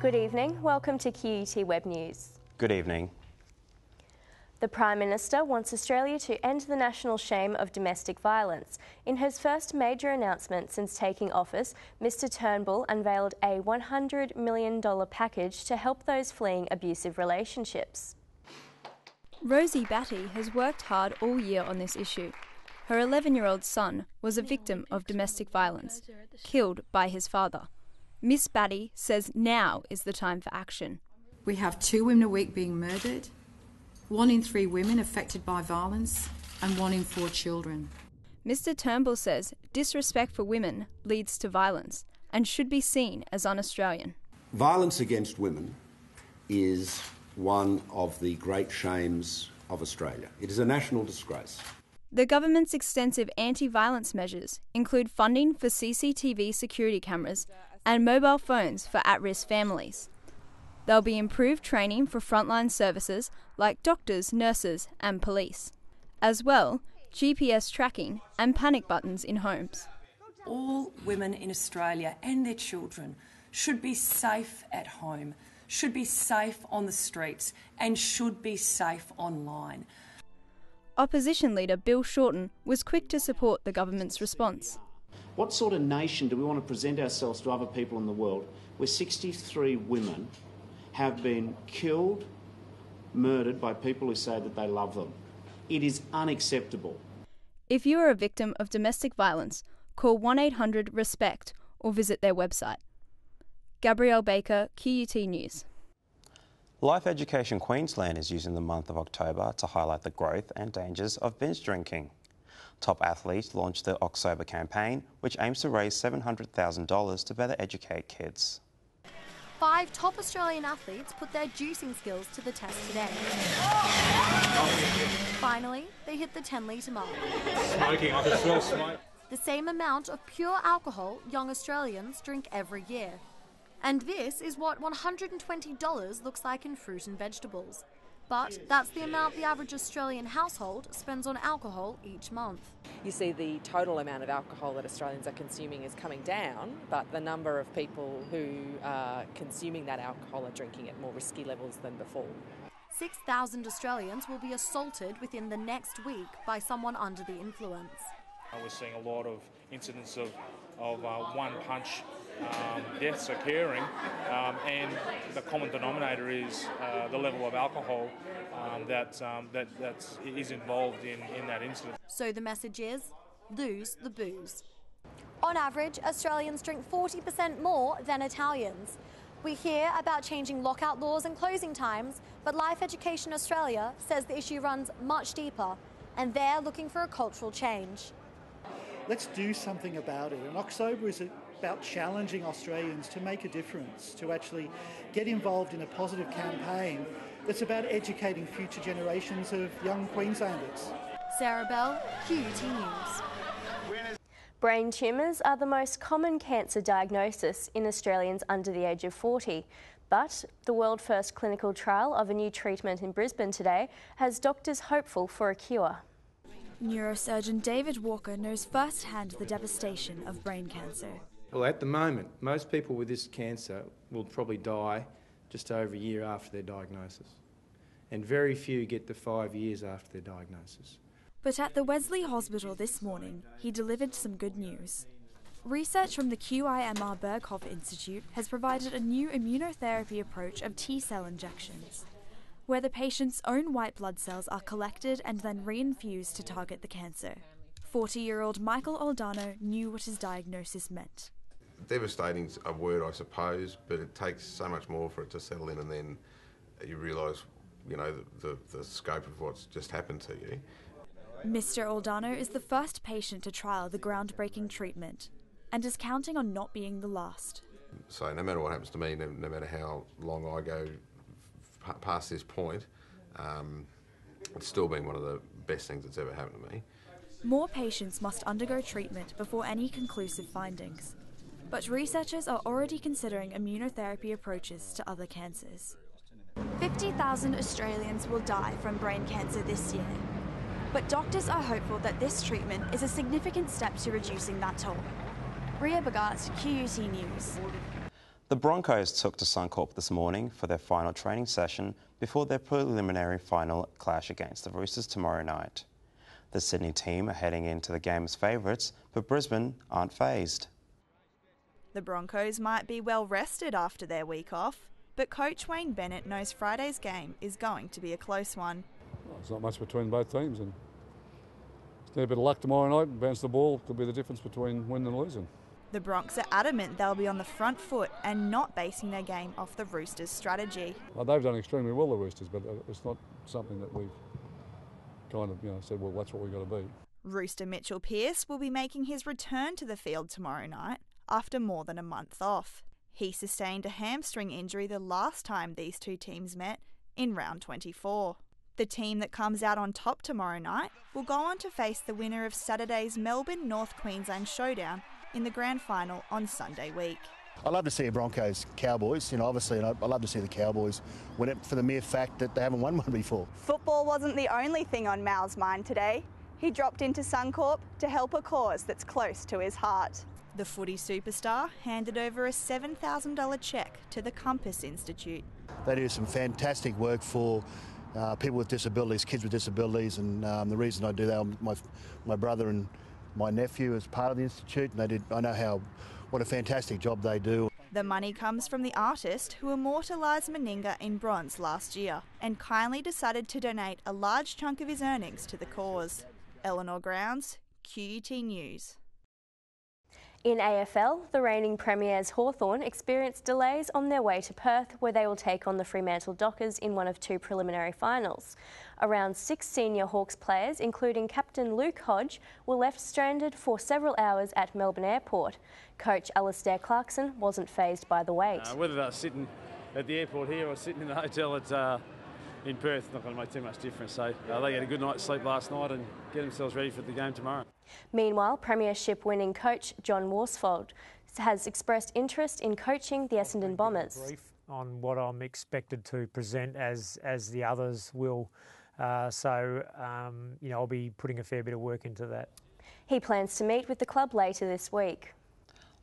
Good evening. Welcome to QUT Web News. Good evening. The Prime Minister wants Australia to end the national shame of domestic violence. In his first major announcement since taking office, Mr Turnbull unveiled a $100 million package to help those fleeing abusive relationships. Rosie Batty has worked hard all year on this issue. Her 11-year-old son was a victim of domestic violence, killed by his father. Miss Batty says now is the time for action. We have 2 women a week being murdered, 1 in 3 women affected by violence, and 1 in 4 children. Mr Turnbull says disrespect for women leads to violence and should be seen as un-Australian. Violence against women is one of the great shames of Australia. It is a national disgrace. The government's extensive anti-violence measures include funding for CCTV security cameras and mobile phones for at-risk families. There'll be improved training for frontline services like doctors, nurses and police. As well, GPS tracking and panic buttons in homes. All women in Australia and their children should be safe at home, should be safe on the streets and should be safe online. Opposition leader Bill Shorten was quick to support the government's response. What sort of nation do we want to present ourselves to other people in the world where 63 women have been killed, murdered by people who say that they love them? It is unacceptable. If you are a victim of domestic violence, call 1-800-RESPECT or visit their website. Gabrielle Baker, QUT News. Life Education Queensland is using the month of October to highlight the growth and dangers of binge drinking. Top athletes launched the October campaign, which aims to raise $700,000 to better educate kids. 5 top Australian athletes put their juicing skills to the test today. Finally, they hit the 10-litre mark. Smoking, I can smell smoke. The same amount of pure alcohol young Australians drink every year. And this is what $120 looks like in fruit and vegetables. But that's the amount the average Australian household spends on alcohol each month. You see the total amount of alcohol that Australians are consuming is coming down, but the number of people who are consuming that alcohol are drinking at more risky levels than before. 6,000 Australians will be assaulted within the next week by someone under the influence. We're seeing a lot of incidents of one-punch deaths occurring, and the common denominator is the level of alcohol that is involved in that incident. So the message is, lose the booze. On average, Australians drink 40% more than Italians. We hear about changing lockout laws and closing times, but Life Education Australia says the issue runs much deeper, and they're looking for a cultural change. Let's do something about it. And October is about challenging Australians to make a difference, to actually get involved in a positive campaign that's about educating future generations of young Queenslanders. Sarah Bell, QUT News. Brain tumours are the most common cancer diagnosis in Australians under the age of 40. But the world-first clinical trial of a new treatment in Brisbane today has doctors hopeful for a cure. Neurosurgeon David Walker knows firsthand the devastation of brain cancer. Well, at the moment, most people with this cancer will probably die just over a year after their diagnosis. And very few get to 5 years after their diagnosis. But at the Wesley Hospital this morning, he delivered some good news. Research from the QIMR Berghoff Institute has provided a new immunotherapy approach of T-cell injections, where the patient's own white blood cells are collected and then reinfused to target the cancer. 40-year-old Michael Oldano knew what his diagnosis meant. Devastating's a word, I suppose, but it takes so much more for it to settle in, and then you realise, you know, the scope of what's just happened to you. Mr. Oldano is the first patient to trial the groundbreaking treatment and is counting on not being the last. So no matter what happens to me, no matter how long I go past this point, it's still been one of the best things that's ever happened to me. More patients must undergo treatment before any conclusive findings, but researchers are already considering immunotherapy approaches to other cancers. 50,000 Australians will die from brain cancer this year, but doctors are hopeful that this treatment is a significant step to reducing that toll. Ria Bogart, QUT News. The Broncos took to Suncorp this morning for their final training session before their preliminary final clash against the Roosters tomorrow night. The Sydney team are heading into the game as favourites, but Brisbane aren't phased. The Broncos might be well rested after their week off, but coach Wayne Bennett knows Friday's game is going to be a close one. Well, there's not much between both teams, and just need a bit of luck tomorrow night and bounce the ball could be the difference between winning and losing. The Broncs are adamant they'll be on the front foot and not basing their game off the Roosters' strategy. Well, they've done extremely well, the Roosters, but it's not something that we've kind of said, well, that's what we've got to be. Rooster Mitchell Pearce will be making his return to the field tomorrow night after more than a month off. He sustained a hamstring injury the last time these two teams met in round 24. The team that comes out on top tomorrow night will go on to face the winner of Saturday's Melbourne North Queensland showdown in the grand final on Sunday week. I love to see a Broncos Cowboys, obviously, and I love to see the Cowboys win it for the mere fact that they haven't won one before. Football wasn't the only thing on Mal's mind today. He dropped into Suncorp to help a cause that's close to his heart. The footy superstar handed over a $7,000 cheque to the Compass Institute. They do some fantastic work for people with disabilities, kids with disabilities, and the reason I do that, my brother and my nephew is part of the institute, and I know what a fantastic job they do. The money comes from the artist who immortalised Meninga in bronze last year and kindly decided to donate a large chunk of his earnings to the cause. Eleanor Grounds, QUT News. In AFL, the reigning premiers Hawthorn experienced delays on their way to Perth, where they will take on the Fremantle Dockers in one of two preliminary finals. Around 6 senior Hawks players, including captain Luke Hodge, were left stranded for several hours at Melbourne Airport. Coach Alistair Clarkson wasn't fazed by the wait. Whether they're sitting at the airport here or sitting in the hotel in Perth, it's not going to make too much difference. So they had a good night's sleep last night and get themselves ready for the game tomorrow. Meanwhile, premiership winning coach John Worsfold has expressed interest in coaching the Essendon Bombers. Brief on what I'm expected to present as the others will. I'll be putting a fair bit of work into that. He plans to meet with the club later this week.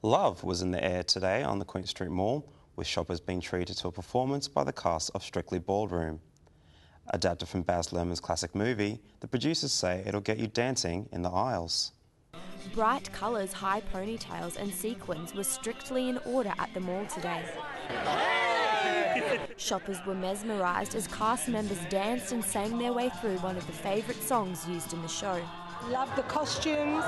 Love was in the air today on the Queen Street Mall, with shoppers being treated to a performance by the cast of Strictly Ballroom. Adapted from Baz Luhrmann's classic movie, the producers say it'll get you dancing in the aisles. Bright colours, high ponytails and sequins were strictly in order at the mall today. Shoppers were mesmerised as cast members danced and sang their way through one of the favourite songs used in the show. Love the costumes,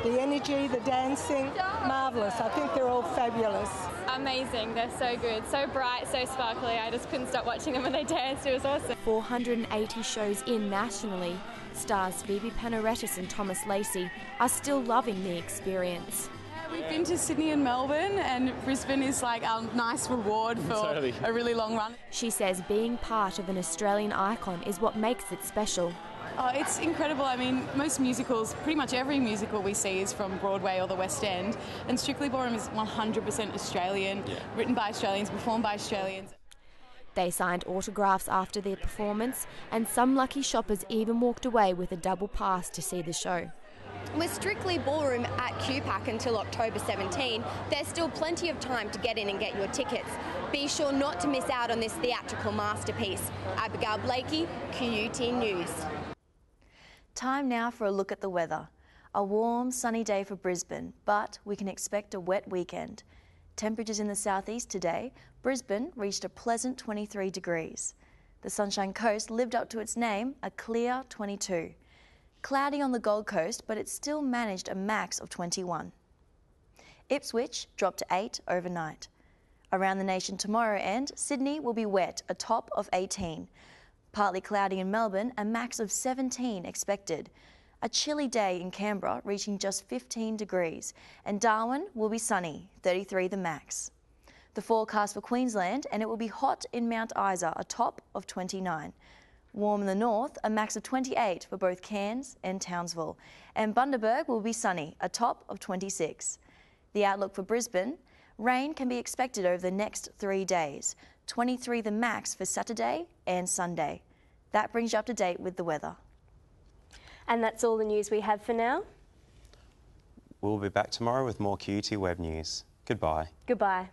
the energy, the dancing. Marvellous. I think they're all fabulous. Amazing. They're so good. So bright, so sparkly. I just couldn't stop watching them when they danced. It was awesome. 480 shows in nationally. Stars Phoebe Panaretis and Thomas Lacey are still loving the experience. We've been to Sydney and Melbourne, and Brisbane is like our nice reward for a really long run. She says being part of an Australian icon is what makes it special. Oh, it's incredible. I mean, most musicals, pretty much every musical we see is from Broadway or the West End, and Strictly Ballroom is 100% Australian, written by Australians, performed by Australians. They signed autographs after their performance, and some lucky shoppers even walked away with a double pass to see the show. With Strictly Ballroom at QPAC until October 17, there's still plenty of time to get in and get your tickets. Be sure not to miss out on this theatrical masterpiece. Abigail Blakey, QUT News. Time now for a look at the weather. A warm, sunny day for Brisbane, but we can expect a wet weekend. Temperatures in the southeast today, Brisbane reached a pleasant 23 degrees. The Sunshine Coast lived up to its name, a clear 22. Cloudy on the Gold Coast, but it still managed a max of 21. Ipswich dropped to 8 overnight. Around the nation tomorrow and Sydney will be wet, a top of 18. Partly cloudy in Melbourne, a max of 17 expected. A chilly day in Canberra, reaching just 15 degrees. And Darwin will be sunny, 33 the max. The forecast for Queensland, and it will be hot in Mount Isa, a top of 29. Warm in the north, a max of 28 for both Cairns and Townsville. And Bundaberg will be sunny, a top of 26. The outlook for Brisbane, rain can be expected over the next 3 days. 23 the max for Saturday and Sunday. That brings you up to date with the weather. And that's all the news we have for now. We'll be back tomorrow with more QUT Web News. Goodbye. Goodbye.